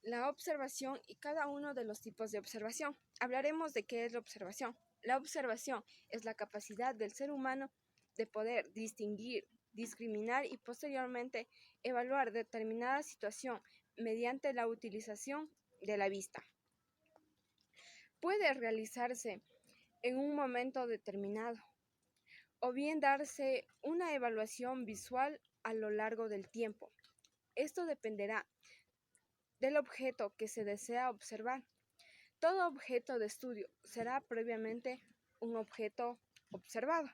la observación y cada uno de los tipos de observación. Hablaremos de qué es la observación. La observación es la capacidad del ser humano de poder distinguir, discriminar y posteriormente evaluar determinada situación mediante la utilización de la vista. Puede realizarse en un momento determinado o bien darse una evaluación visual a lo largo del tiempo. Esto dependerá del objeto que se desea observar. Todo objeto de estudio será previamente un objeto observado.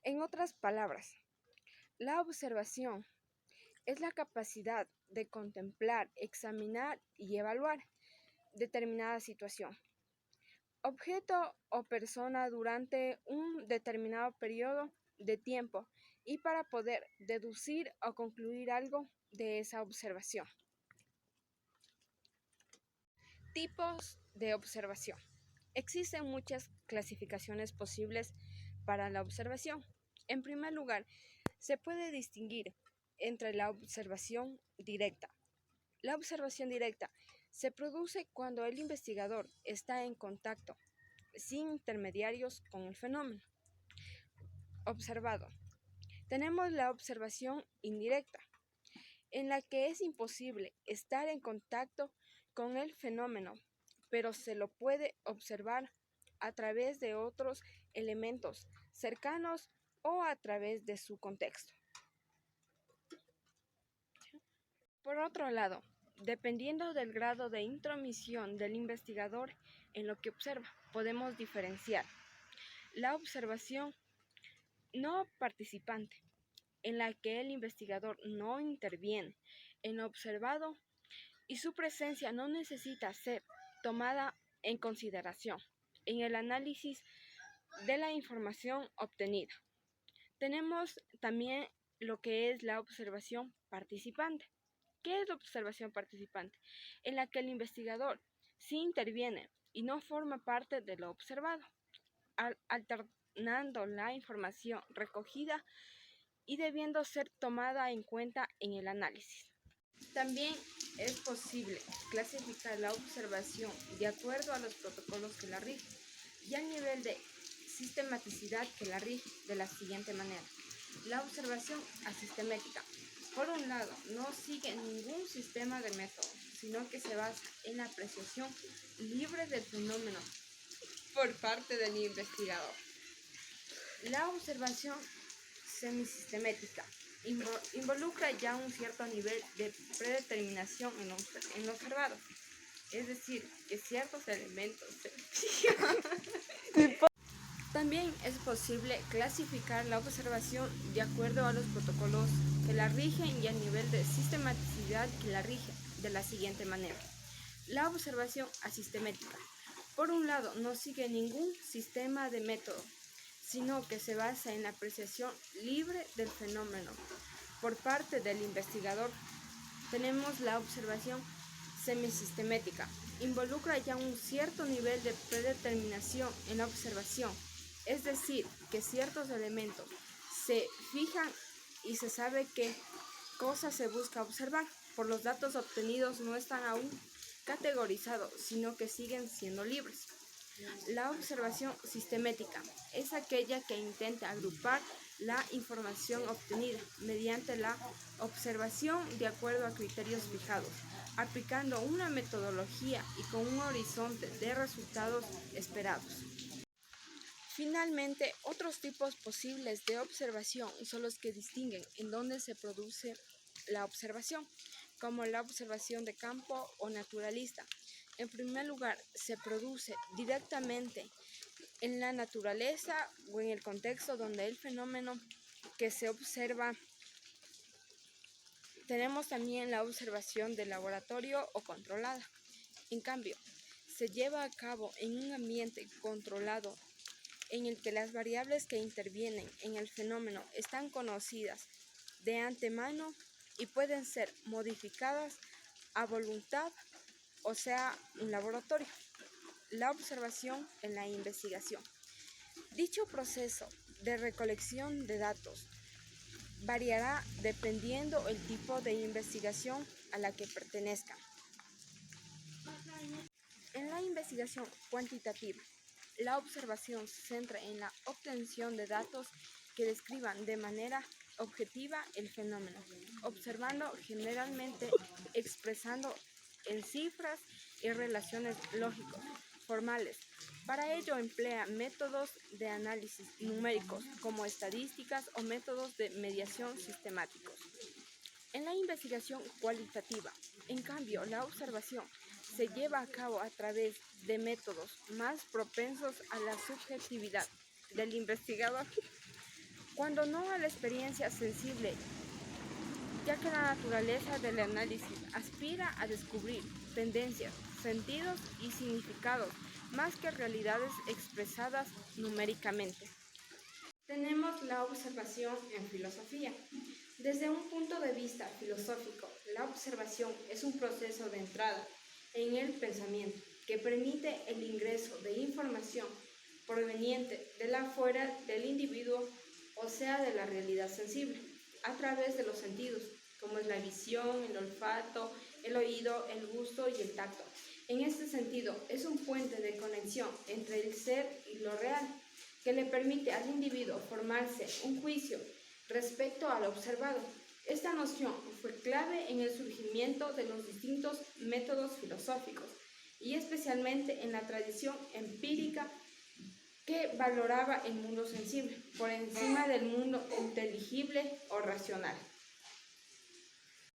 En otras palabras, la observación es la capacidad de contemplar, examinar y evaluar determinada situación, objeto o persona durante un determinado periodo de tiempo y para poder deducir o concluir algo de esa observación. Tipos de observación. Existen muchas clasificaciones posibles para la observación. En primer lugar, se puede distinguir entre la observación directa. La observación directa se produce cuando el investigador está en contacto, sin intermediarios, con el fenómeno observado. Tenemos la observación indirecta, en la que es imposible estar en contacto con el fenómeno, pero se lo puede observar a través de otros elementos cercanos o a través de su contexto. Por otro lado, dependiendo del grado de intromisión del investigador en lo que observa, podemos diferenciar la observación no participante, en la que el investigador no interviene en lo observado y su presencia no necesita ser tomada en consideración en el análisis de la información obtenida. Tenemos también lo que es la observación participante. ¿Qué es la observación participante? En la que el investigador sí interviene y no forma parte de lo observado, alternando la información recogida y debiendo ser tomada en cuenta en el análisis. También es posible clasificar la observación de acuerdo a los protocolos que la rigen y al nivel de sistematicidad que la rige de la siguiente manera. La observación asistemática, por un lado, no sigue ningún sistema de método, sino que se basa en la apreciación libre del fenómeno por parte del investigador. La observación semisistemática involucra ya un cierto nivel de predeterminación en lo observado, es decir, que ciertos elementos se fijan. También es posible clasificar la observación de acuerdo a los protocolos que la rigen y al nivel de sistematicidad que la rigen de la siguiente manera. La observación asistemática, por un lado, no sigue ningún sistema de método, sino que se basa en la apreciación libre del fenómeno por parte del investigador. Tenemos la observación semisistemática. Involucra ya un cierto nivel de predeterminación en la observación, es decir, que ciertos elementos se fijan y se sabe qué cosa se busca observar, por los datos obtenidos no están aún categorizados, sino que siguen siendo libres. La observación sistemática es aquella que intenta agrupar la información obtenida mediante la observación de acuerdo a criterios fijados, aplicando una metodología y con un horizonte de resultados esperados. Finalmente, otros tipos posibles de observación son los que distinguen en dónde se produce la observación, como la observación de campo o naturalista. En primer lugar, se produce directamente en la naturaleza o en el contexto donde el fenómeno que se observa. Tenemos también la observación de laboratorio o controlada. En cambio, se lleva a cabo en un ambiente controlado en el que las variables que intervienen en el fenómeno están conocidas de antemano y pueden ser modificadas a voluntad, o sea, un laboratorio. La observación en la investigación. Dicho proceso de recolección de datos variará dependiendo el tipo de investigación a la que pertenezca. En la investigación cuantitativa, la observación se centra en la obtención de datos que describan de manera objetiva el fenómeno, observando generalmente expresando en cifras y relaciones lógicos, formales. Para ello emplea métodos de análisis numéricos como estadísticas o métodos de medición sistemáticos. En la investigación cualitativa, en cambio, la observación se lleva a cabo a través de métodos más propensos a la subjetividad del investigador, cuando no a la experiencia sensible, ya que la naturaleza del análisis aspira a descubrir tendencias, sentidos y significados más que realidades expresadas numéricamente. Tenemos la observación en filosofía. Desde un punto de vista filosófico, la observación es un proceso de entrada en el pensamiento que permite el ingreso de información proveniente de la fuera del individuo, o sea, de la realidad sensible, a través de los sentidos, como es la visión, el olfato, el oído, el gusto y el tacto. En este sentido, es un puente de conexión entre el ser y lo real, que le permite al individuo formarse un juicio respecto a lo observado. Esta noción fue clave en el surgimiento de los distintos métodos filosóficos y especialmente en la tradición empírica que valoraba el mundo sensible por encima del mundo inteligible o racional.